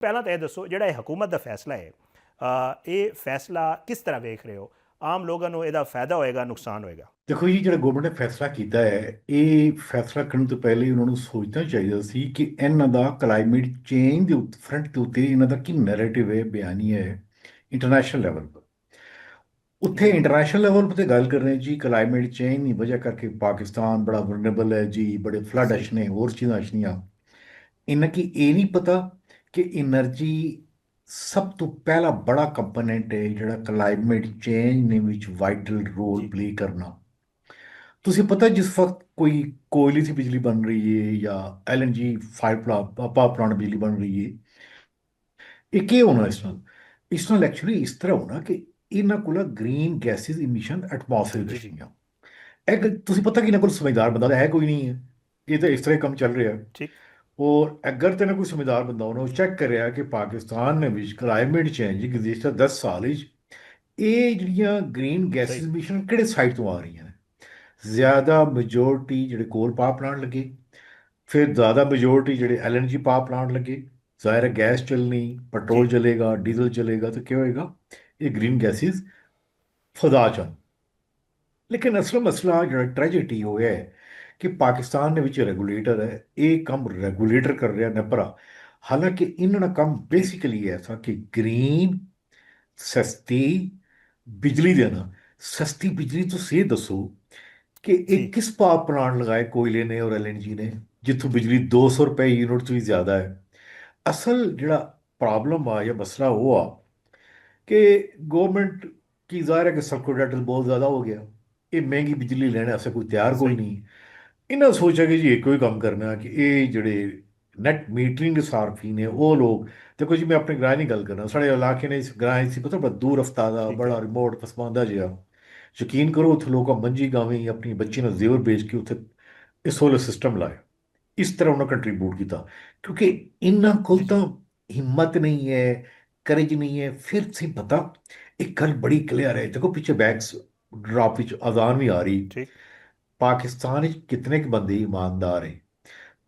ਪਹਿਲਾਂ ਤਾਂ ਇਹ ਦੱਸੋ ਜਿਹੜਾ ਇਹ ਹਕੂਮਤ ਦਾ ਫੈਸਲਾ ਹੈ, ਇਹ ਫੈਸਲਾ ਕਿਸ ਤਰ੍ਹਾਂ ਵੇਖ ਰਹੇ ਹੋ? ਆਮ ਲੋਕਾਂ ਨੂੰ ਇਹਦਾ ਫਾਇਦਾ ਹੋਏਗਾ, ਨੁਕਸਾਨ ਹੋਏਗਾ? ਦੇਖੋ ਜੀ, ਜਿਹੜਾ ਗਵਰਨਮੈਂਟ ਨੇ ਫੈਸਲਾ ਕੀਤਾ ਹੈ, ਇਹ ਫੈਸਲਾ ਕਰਨ ਤੋਂ ਪਹਿਲੇ ਉਹਨਾਂ ਨੂੰ ਸੋਚਣਾ ਚਾਹੀਦਾ ਸੀ ਕਿ ਇਹਨਾਂ ਦਾ ਕਲਾਈਮੇਟ ਚੇਂਜ ਦੇ ਫਰੰਟ ਦੇ ਉੱਤੇ ਇਹਨਾਂ ਦਾ ਕੀ ਨੈਰੇਟਿਵ ਹੈ, ਬਿਆਨੀ ਹੈ ਇੰਟਰਨੈਸ਼ਨਲ ਲੈਵਲ ਪਰ। ਉੱਥੇ ਜੀ ਇੰਟਰਨੈਸ਼ਨਲ ਲੈਵਲ 'ਤੇ ਗੱਲ ਕਰ ਰਹੇ ਜੀ, ਕਲਾਈਮੇਟ ਚੇਂਜ ਦੀ ਵਜ੍ਹਾ ਕਰਕੇ ਪਾਕਿਸਤਾਨ ਬੜਾ ਵਲਨਰੇਬਲ ਹੈ ਜੀ, ਬੜੇ ਫਲੱਡ ਸਹੀ। ਅਸ਼ਨੇ ਹੋਰ ਚੀਜ਼ਾਂ ਅਸ਼ਨੀਆਂ। ਇਹਨਾਂ ਕੀ ਇਹ ਨਹੀਂ ਪਤਾ ਕਿ એનર્ਜੀ ਸਭ ਤੋਂ ਪਹਿਲਾ ਬੜਾ ਕੰਪੋਨੈਂਟ ਹੈ ਜਿਹੜਾ ਕਲਾਈਮੇਟ ਚੇਂਜ ਨੇ ਵਿੱਚ ਵਾਈਟਲ ਰੋਲ ਜੀ ਪਲੇ ਕਰਨਾ। ਤੁਸੀਂ ਪਤਾ ਜਿਸ ਵਕਤ ਕੋਈ ਕੋਇਲੇ ਦੀ ਬਿਜਲੀ ਬਣ ਰਹੀ ਹੈ ਜਾਂ LNG ਫਾਇਰ ਪਾਵਰ ਪਲਾਂਟ ਬਿਜਲੀ ਬਣ ਰਹੀ ਹੈ, ਇਹ ਕੀ ਹੋਣਾ ਇਸ ਨਾਲ ਐਕਚੁਅਲੀ ਇਸ ਤਰ੍ਹਾਂ ਹੋਣਾ ਕਿ ਇਹਨਾਂ ਕੋਲ ਗ੍ਰੀਨ ਗੈਸਿਸ ਇਮਿਸ਼ਨ ਐਟਮੋਸਫੇਅਰ ਜੀ ਜੀ। ਦਸ਼ਨੀਆਂ। ਤੁਸੀਂ ਪਤਾ ਕਿ ਇਹਨਾਂ ਕੋਲ ਸਮਝਦਾਰ ਬੰਦਾ ਤਾਂ ਹੈ ਕੋਈ ਨਹੀਂ ਹੈ, ਇਹ ਤਾਂ ਇਸ ਤਰ੍ਹਾਂ ਹੀ ਕੰਮ ਚੱਲ ਰਿਹਾ। ਠੀਕ। ਔਰ ਅਗਰ ਤੇ ਨਾ ਕੋਈ ਸਮਝਦਾਰ ਬੰਦਾ ਉਹਨਾਂ ਨੂੰ ਚੈੱਕ ਕਰਿਆ ਕਿ ਪਾਕਿਸਤਾਨ ਨੇ ਵਿੱਚ ਕਲਾਈਮੇਟ ਚੇਂਜ ਗੁਜ਼ਸ਼ਤਾ 10 ਸਾਲ ਵਿੱਚ ਇਹ ਜਿਹੜੀਆਂ ਗ੍ਰੀਨ ਸਹੀ। ਗੈਸਿਸ ਇਮਿਸ਼ਨ ਕਿਹੜੇ ਸਾਈਡ ਤੋਂ ਆ ਰਹੀਆਂ ਨੇ। ਜ਼ਿਆਦਾ ਮੈਜੋਰਟੀ ਜਿਹੜੇ ਕੋਲ ਪਾਵਰ ਪਲਾਂਟ ਲੱਗੇ, ਫਿਰ ਜ਼ਿਆਦਾ ਮੈਜੋਰਟੀ ਜਿਹੜੇ LNG ਪਾਵਰ ਪਲਾਂਟ ਲੱਗੇ। ਜ਼ਾਹਿਰ ਹੈ ਗੈਸ ਚੱਲਣੀ, ਪੈਟਰੋਲ ਜੀ ਚਲੇਗਾ, ਡੀਜ਼ਲ ਚਲੇਗਾ ਤਾਂ ਕੀ ਹੋਏਗਾ, ਇਹ ਗ੍ਰੀਨ ਗੈਸਿਸ ਫਜ਼ਾ ਚ ਆਉਣ। ਲੇਕਿਨ ਅਸਲ ਮਸਲਾ ਜਿਹੜਾ ਟ੍ਰੈਜੇਡੀ ਹੋਇਆ ਹੈ ਕਿ ਪਾਕਿਸਤਾਨ ਦੇ ਵਿੱਚ ਰੈਗੂਲੇਟਰ ਹੈ, ਇਹ ਕੰਮ ਰੈਗੂਲੇਟਰ ਕਰ ਰਿਹਾ ਨਪਰਾ। ਹਾਲਾਂਕਿ ਇਹਨਾਂ ਦਾ ਕੰਮ ਠੀਕ। ਬੇਸਿਕਲੀ ਐਸਾ ਕਿ ਗ੍ਰੀਨ ਸਸਤੀ ਬਿਜਲੀ ਦੇਣਾ। ਸਸਤੀ ਬਿਜਲੀ ਤੁਸੀਂ ਇਹ ਦੱਸੋ ਕਿ ਇਹ ਜੀ ਕਿਸ ਪਾਵਰ ਪਲਾਂਟ ਲਗਾਏ ਕੋਇਲੇ ਨੇ ਔਰ LNG ਨੇ, ਜਿੱਥੋਂ ਬਿਜਲੀ 200 ਰੁਪਏ ਯੂਨਿਟ ਤੋਂ ਵੀ ਜ਼ਿਆਦਾ ਹੈ। ਅਸਲ ਜਿਹੜਾ ਪ੍ਰੋਬਲਮ ਆ ਜਾਂ ਮਸਲਾ ਉਹ ਆ ਕਿ ਗਵਰਨਮੈਂਟ ਕੀ ਜ਼ਾਹਿਰ ਹੈ ਕਿ ਸਭ ਕੋ ਡੈਟ ਬਹੁਤ ਜ਼ਿਆਦਾ ਹੋ ਗਿਆ, ਇਹ ਮਹਿੰਗੀ ਬਿਜਲੀ ਲੈਣ ਵਾਸਤੇ ਕੋਈ ਤਿਆਰ ਕੋਈ ਸਹੀ। ਨਹੀਂ। ਇਹਨਾਂ ਸੋਚਿਆ ਕਿ ਜੀ ਇੱਕੋ ਹੀ ਕੰਮ ਕਰਨਾ ਕਿ ਇਹ ਜਿਹੜੇ ਨੈਟ ਮੀਟਰਿੰਗ ਦੇ ਸਾਰਫੀ ਨੇ ਉਹ ਲੋਕ। ਦੇਖੋ ਜੀ, ਮੈਂ ਆਪਣੇ ਗ੍ਰਾਹ ਦੀ ਗੱਲ ਕਰਨਾ, ਸਾਡੇ ਇਲਾਕੇ ਨੇ ਇਸ ਗ੍ਰਾਹ ਸੀ ਪਤਾ ਬੜਾ ਦੂਰ ਰਫਤਾ ਦਾ ਠੀਕ ਬੜਾ ਹੈ। ਰਿਮੋਟ ਪਸਮਾਨਦਾ ਜਿਹਾ। ਯਕੀਨ ਕਰੋ ਉੱਥੇ ਲੋਕਾਂ ਮੰਜੀ ਗਾਵੇਂ ਆਪਣੀ ਬੱਚੀ ਨੂੰ ਜ਼ੇਵਰ ਵੇਚ ਕੇ ਉੱਥੇ ਇਹ ਸੋਲਰ ਸਿਸਟਮ ਲਾਇਆ। ਇਸ ਤਰ੍ਹਾਂ ਉਹਨਾਂ ਕੰਟਰੀਬਿਊਟ ਕੀਤਾ ਕਿਉਂਕਿ ਇਹਨਾਂ ਜੀ ਕੋਲ ਜੀ। ਤਾਂ ਹਿੰਮਤ ਨਹੀਂ ਹੈ, ਕਰੇਜ ਨਹੀਂ ਹੈ। ਫਿਰ ਸੇ ਪਤਾ ਇੱਕ ਗੱਲ ਬੜੀ ਕਲੀਅਰ ਹੈ, ਦੇਖੋ ਪਿੱਛੇ ਬੈਕਸ ਡਰਾਪ ਵਿੱਚ ਅਜ਼ਾਨ ਵੀ ਆ ਰਹੀ। ਠੀਕ। ਪਾਕਿਸਤਾਨ ਵਿੱਚ ਕਿਤਨੇ ਕੁ ਬੰਦੇ ਈਮਾਨਦਾਰ ਹੈ,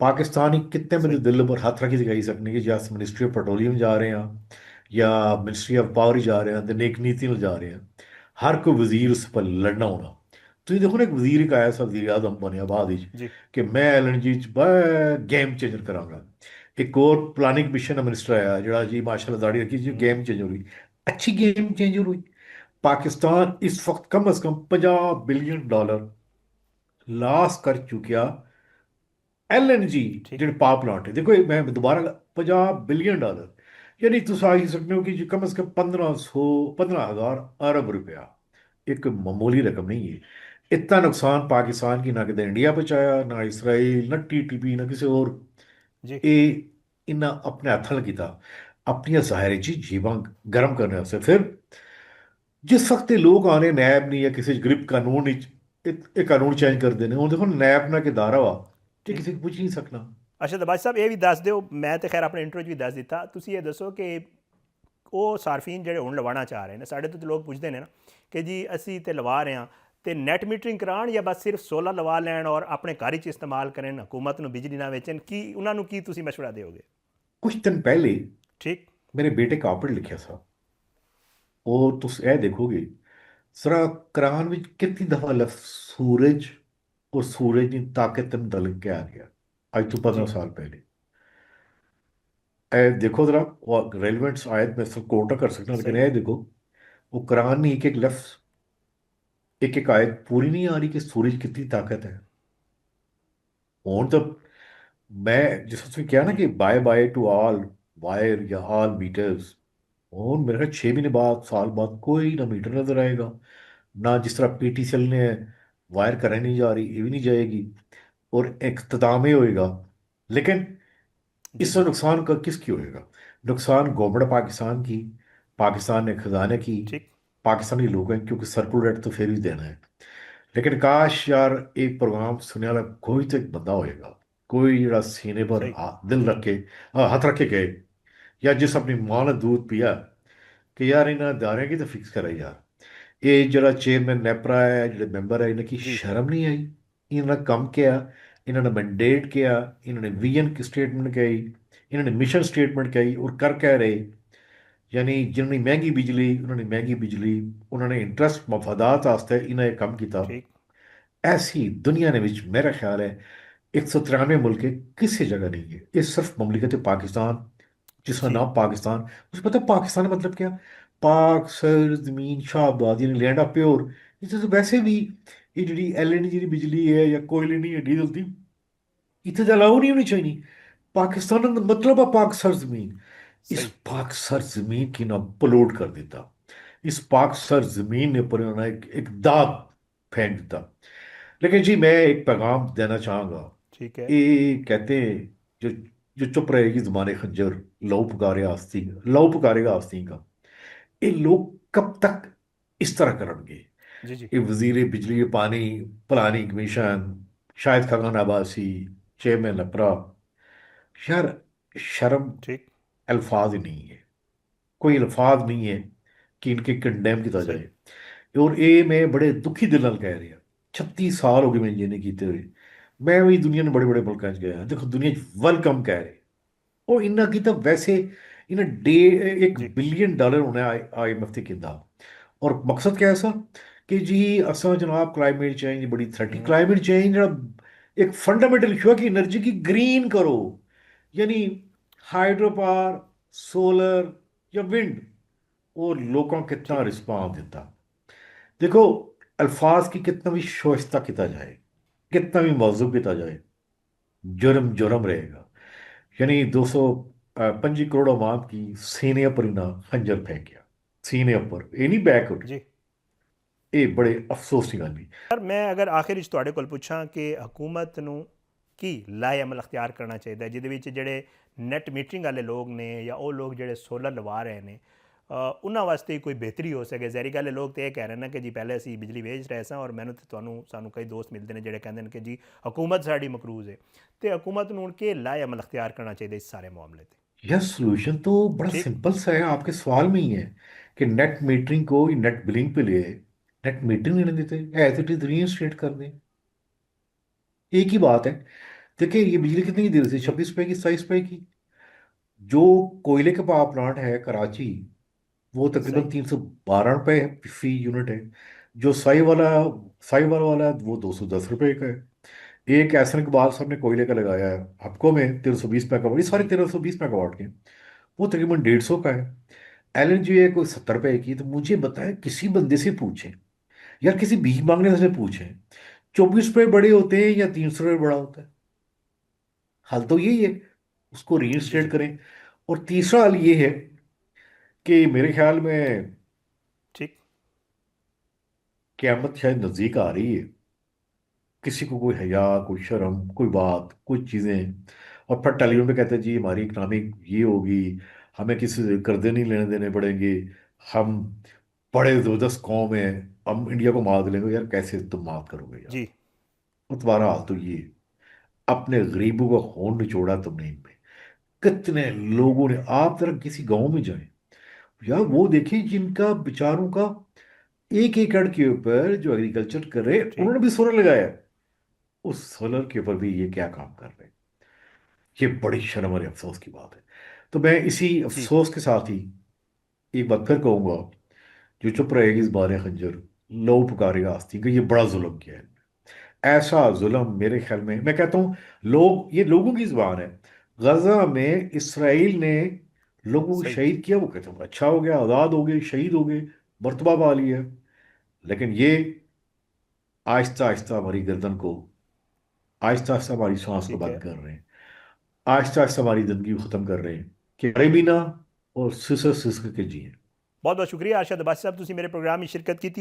ਪਾਕਿਸਤਾਨ ਵਿੱਚ ਕਿਤਨੇ ਬੰਦੇ ਸਹੀ। ਦਿਲ ਉੱਪਰ ਹੱਥ ਰੱਖੀ ਦਿਖਾਈ ਸਕਣੇ ਕਿ ਜਾਂ ਮਿਨਿਸਟਰੀ ਆਫ ਪੈਟਰੋਲੀਅਮ ਜਾ ਰਹੇ ਹਾਂ ਜਾਂ ਮਿਨਿਸਟਰੀ ਆਫ ਪਾਵਰ ਹੀ ਜਾ ਰਹੇ ਹਾਂ ਤੇ ਨੇਕ ਨੀਤੀ ਨਾਲ ਜਾ ਰਹੇ ਹਾਂ। ਹਰ ਕੋਈ ਵਜ਼ੀਰ ਉਸ ਪਰ ਲੜਨਾ ਹੋਣਾ। ਤੁਸੀਂ ਦੇਖੋ ਨਾ, ਇੱਕ ਵਜ਼ੀਰ ਇੱਕ ਆਇਆ ਸੀ ਵਜ਼ੀਰ ਆਜ਼ਮ ਬਣਿਆ ਬਾਅਦ ਵਿੱਚ ਜੀ ਕਿ ਮੈਂ LNG ਚ ਗੇਮ ਚੇਂਜਰ ਕਰਾਂਗਾ। ਇੱਕ ਹੋਰ ਪਲਾਨਿੰਗ ਮਿਸ਼ਨ ਦਾ ਮਿਨਿਸਟਰ ਆਇਆ ਜਿਹੜਾ ਜੀ ਮਾਸ਼ਾਅੱਲਾ ਦਾੜੀ ਰੱਖੀ ਜੀ, ਗੇਮ ਚੇਂਜਰ ਹੋਈ। ਅੱਛੀ ਗੇਮ ਚੇਂਜਰ हुई। पाकिस्तान इस वक्त कम अज कम $50 बिलियन लॉस कर चुकिया। LNG ਠੀਕ। ਜਿਹੜੇ ਪਾਵਰ ਪਲਾਂਟ ਹੈ, ਦੇਖੋ ਮੈਂ ਦੁਬਾਰਾ $50 ਬਿਲੀਅਨ, ਯਾਨੀ ਤੁਸੀਂ ਆਖੀ ਸਕਦੇ ਹੋ ਕਿ ਜੀ ਕਮ ਅਜ਼ ਕਮ 15,000 अरब रुपया। एक मामूली रकम नहीं है। इतना नुकसान पाकिस्तान की ना कितने इंडिया पहुंचाया, ना इसराइल, ना TTP, ना किसी और। ਜੀ ये इन्ना अपने हथ ਨਾਲ ਕੀਤਾ ਆਪਣੀਆਂ ਜ਼ਾਹਿਰ ਜੀ ਜੀਵਾਂ ਗਰਮ ਕਰਨ ਵਾਸਤੇ। ਫਿਰ ਜਿਸ ਵਕਤ ਇਹ ਲੋਕ ਆਣੇ ਨੈਬ ਨਹੀਂ ਜਾਂ ਕਿਸੇ ਗ੍ਰਿਪ ਕਾਨੂੰਨ ਵਿੱਚ ਇਹ ਕਾਨੂੰਨ ਚੇਂਜ ਕਰਦੇ ਨੇ, ਹੁਣ ਦੇਖੋ ਨੈਬ ਨਾਲ ਕਿ ਦਾਰਾ ਵਾ ਕਿ ਠੀਕ। ਕਿਸੇ ਨੂੰ ਪੁੱਛ ਨਹੀਂ ਸਕਣਾ। ਅੱਛਾ ਤਾਂ ਬਾਜ ਸਾਹਿਬ ਇਹ ਵੀ ਦੱਸ ਦਿਓ, ਮੈਂ ਤਾਂ ਖੈਰ ਆਪਣੇ ਇੰਟਰਵਿਊ 'ਚ ਵੀ ਦੱਸ ਦਿੱਤਾ, ਤੁਸੀਂ ਇਹ ਦੱਸੋ ਕਿ ਉਹ ਸਾਰਫੀਨ ਜਿਹੜੇ ਹੁਣ ਲਵਾਉਣਾ ਚਾਹ ਰਹੇ ਨੇ, ਸਾਡੇ ਤੋਂ ਤਾਂ ਲੋਕ ਪੁੱਛਦੇ ਨੇ ਨਾ ਕਿ ਜੀ ਅਸੀਂ ਤੇ ਲਵਾ ਰਹੇ ਹਾਂ ਤੇ ਨੈਟ ਮੀਟਰਿੰਗ ਕਰਾਉਣ ਜਾਂ ਬਸ ਸਿਰਫ ਸੋਲਰ ਲਵਾ ਲੈਣ ਔਰ ਆਪਣੇ ਘਰ 'ਚ ਇਸਤੇਮਾਲ ਕਰਨ, ਹਕੂਮਤ ਨੂੰ ਬਿਜਲੀ ਨਾ ਵੇਚਣ, ਕੀ ਉਹਨਾਂ ਨੂੰ ਕੀ ਤੁਸੀਂ ਮਸ਼ਵਰਾ ਦਿਓਗੇ? ਕੁਝ ਦਿਨ ਪਹਿਲੇ ਠੀਕ। ਮੇਰੇ ਬੇਟੇ ਕਾਪੜ ਲਿਖਿਆ ਸੀ, ਉਹ ਤੁਸੀਂ ਇਹ ਦੇਖੋਗੇ ਜ਼ਰਾ ਕੁਰਾਨ ਵਿੱਚ ਕਿੰਨੀ ਦਫਾ ਲਫ਼ਜ਼ ਸੂਰਜ ਔਰ ਸੂਰਜ ਦੀ ਤਾਕਤ ਤੇ ਮੁਤਲਕ ਕਿਹਾ ਗਿਆ ਅੱਜ ਤੋਂ 15 ਜੀ ਸਾਲ ਪਹਿਲੇ। ਇਹ ਦੇਖੋ ਜ਼ਰਾ, ਉਹ रेलिवेंट्स आयत मैं सब कोट कर सकता हूँ, लेकिन सही। ये देखो वो कुरान में एक एक लफ्ज एक एक आयत पूरी नहीं आ रही कि सूरज कितनी ताकत है। और तब मैं जिस उसमें क्या ना जी कि bye bye to all wire या ऑल मीटर्स, और मेरे ख्याल 6 महीने बाद साल बाद कोई ना मीटर नजर आएगा, ना जिस तरह PTCL ने वायर करने नहीं जा रही ये भी नहीं जाएगी, और इख्तिताम ही होएगा। लेकिन जी इससे जी। नुकसान का किसकी होएगा? नुकसान गवर्नमेंट पाकिस्तान की, पाकिस्तान ने खजाने की, ठीक। पाकिस्तानी लोग हैं क्योंकि सर्कुलर रेट तो फिर भी देना है। लेकिन काश यार एक प्रोग्राम सुनने वाला कोई तो एक बंदा होएगा, कोई जरा सीने पर सही। दिल रख के हाथ रख के गए, या जिस अपनी मां ने दूध पिया कि यार इन्हें दारे की तो फिक्स करे यार। ये जरा चेयरमैन नेपरा है, ਜਿਹੜੇ ਮੈਂਬਰ ਹੈ, ਇਹਨਾਂ की जी शर्म नहीं आई। ਇਹਨਾਂ ਨੇ ਕੰਮ किया, ਇਹਨਾਂ ਨੇ मैंडेट किया, इन्होंने विजन की स्टेटमेंट कही, इन्होंने मिशन स्टेटमेंट कही और कर कह रहे, यानी जिन्होंने महंगी बिजली उन्होंने महंगी बिजली, उन्होंने इंटरस्ट मफादात वास्ते इन्हें कम किया। ठीक। ऐसी दुनिया ने विच मेरा ख्याल है 193 मुल्क है, किसी जगह नहीं है। ये सिर्फ ममलिकत पाकिस्तान, जिसका जी। नाम पाकिस्तान, मुझे पता है पाकिस्तान का मतलब क्या। पाक सर जमीन शाहबाद, यानी लैंड ऑफ प्योर। इसे तो वैसे भी ये जी एलएनजी की बिजली है या कोयले नहीं है डीजल दी, इतने तो अलाउ नहीं होनी चाहिए। पाकिस्तान का मतलब है पाक सर जमीन। इस सही। पाक सर जमीन की ना पलोड कर देता, इस पाक सर जमीन ने पर उन्होंने एक दाग फेंक देता। लेकिन जी मैं एक पैगाम देना चाहूंगा। ठीक है। ये कहते हैं, जो जो चुप रहेगी जुबान खंजर, लहू पुकारेगा आस्तीन का। ये लोग कब तक इस तरह करेंगे? जी जी। ये वजीर बिजली पानी planning commission, Shahid Khan Abbasi, chairman लपरा, यार शर्म ठीक। अल्फाज ही नहीं है, कोई अल्फाज नहीं है कि इनके कंडेम किया सही। जाए। और ये मैं बड़े दुखी दिल नाल कह रहा, 36 साल हो गए मैं जिन्हें कीते हुए। मैं भी दुनिया में बड़े बड़े मुल्कों च गया, देखो दुनिया वेलकम कह रहे, और इन्ना की तो वैसे इन्हें डे जी। $1 बिलियन होना IMF के किंदा। और मकसद क्या है सर, कि जी असा जनाब क्लाइमेट चेंज बड़ी थ्रेट, हम्म। क्लाइमेट चेंज एक फंडामेंटल इशू है कि एनर्जी की ग्रीन करो, यानी हाइड्रो पावर, सोलर या विंड। और लोगों कितना ठीक। रिस्पॉन्स देता, देखो अल्फाज की कितना भी शोस्ता किया जाए, कितना भी मौजूद किया जाए, जुर्म जुर्म रहेगा। यानी 225 करोड़ अवाम की सीने पर ही ना खंजर फेंक गया, सीने पर, ये नहीं बैक उठ, जी। ये बड़े अफसोस की गल। पर मैं अगर आखिर ਵਿੱਚ ਤੁਹਾਡੇ ਕੋਲ ਪੁੱਛਾਂ ਕਿ ਹਕੂਮਤ ਨੂੰ ਕੀ ਲਾਏ ਅਮਲ ਅਖਤਿਆਰ ਕਰਨਾ ਚਾਹੀਦਾ ਹੈ, ਜਿਹਦੇ ਵਿੱਚ ਜਿਹੜੇ ਨੈਟ ਮੀਟਰਿੰਗ ਵਾਲੇ ਲੋਕ ਨੇ ਜਾਂ ਉਹ ਲੋਕ ਜਿਹੜੇ ਸੋਲਰ ਲਵਾ ਰਹੇ ਨੇ, ਉਹਨਾਂ ਵਾਸਤੇ ਕੋਈ ਬਿਹਤਰੀ ਹੋ ਸਕੇ। ਜ਼ਹਿਰੀ ਗੱਲ ਹੈ, ਲੋਕ ਤੇ ਇਹ ਕਹਿ ਰਹੇ ਨੇ ਕਿ ਜੀ ਪਹਿਲੇ ਅਸੀਂ ਬਿਜਲੀ ਵੇਚ ਰਹੇ ਸਾਂ, ਔਰ ਮੈਨੂੰ ਤੇ ਤੁਹਾਨੂੰ ਸਾਨੂੰ ਕਈ ਦੋਸਤ ਮਿਲਦੇ ਨੇ ਜਿਹੜੇ ਕਹਿੰਦੇ ਨੇ ਕਿ ਜੀ ਹਕੂਮਤ ਸਾਡੀ ਮਕਰੂਜ਼ ਹੈ, ਤੇ ਹਕੂਮਤ ਨੂੰ ਹੁਣ ਕੀ ਲਾਏ ਅਮਲ ਅਖਤਿਆਰ करना चाहिए इस सारे मामले पे। यह सोल्यूशन तो बड़ा ठीक। सिंपल सा है, आपके सवाल में ही है कि नेट मीटरिंग को नेट बिलिंग पे ले, नेट मीटरिंग नहीं देते, एज इट इज रीइंस्टेट कर दें। एक ही बात है। देखिए ये बिजली कितनी की दे रही थी, जी। 26 रुपए की, 27 रुपए की। जो कोयले का पावर प्लांट है कराची, वो तकरीबन सही। 312 रुपए फी यूनिट है। जो साई वाला है वो 210 रुपए का है। एक एहसन इकबाल साहब ने कोयले का लगाया है आपको में 320 मेगावाट, ये सारे जी। 320 मेगावाट के, वो तकरीबन 150 का है। LNG है कोई 70 रुपए की। तो मुझे बताए, किसी बंदे से पूछें, यार किसी भीख मांगने से पूछें, 24 रुपए बड़े होते हैं या 300 रुपये बड़ा होता है? हाल तो यही है, उसको जी। रीइंस्टेट जी। करें। और तीसरा हाल ये है कि मेरे ख्याल में ठीक। क़यामत शायद नज़दीक आ रही है। किसी को कोई हया, कोई शर्म, कोई बात, कोई चीज़ें, और फिर सही। टेलीविजन पे कहते हैं जी हमारी इकनॉमिक ये होगी, हमें किसी से कर्जे नहीं लेने देने पड़ेंगे, हम बड़े ज़बरदस्त कौम है, हम इंडिया को मात लेंगे। यार कैसे तुम मात करोगे यार? जी। और तुम्हारा हाल तो ये है। अपने गरीबों का खून निचोड़ा तुमने इनमें। कितने लोगों ने, आप जरा किसी गांव में जाएं, यार वो देखिए जिनका बेचारों का 1 एकड़ के ऊपर जो एग्रीकल्चर कर रहे हैं, ठीक। उन्होंने भी सोलर लगाया है। उस सोलर के ऊपर भी ये क्या काम कर रहे हैं? ये बड़ी शर्म और अफसोस की बात है। तो मैं इसी जी। अफसोस के साथ ही एक बात फिर कहूंगा, जो चुप रहेगी इस बारे खंजर, लो पुकारेगा आस्तीन का, ये बड़ा जुल्म किया है। ऐसा जुल्म मेरे ख्याल में, मैं कहता हूँ, लोग, ये लोगों की जुबान है। गजा में इसराइल ने लोगों को सही। शहीद किया, वो कहते हैं अच्छा हो गया, आज़ाद हो गए, शहीद हो गए, मर्तबा पा लिया। लेकिन ये आहिस्ता आहिस्ता हमारी गर्दन को, आहिस्ता आहिस्ता हमारी सांस को ठीक बंद है। कर रहे हैं, आहिस्ता आहिस्ता हमारी जिंदगी को खत्म कर रहे हैं, कि मरे भी ना और सिसक सिसक के जिए। बहुत बहुत शुक्रिया अरशद अब्बासी साहब, ਤੁਸੀਂ ਮੇਰੇ ਪ੍ਰੋਗਰਾਮ ਵਿੱਚ ਸ਼ਿਰਕਤ ਕੀਤੀ।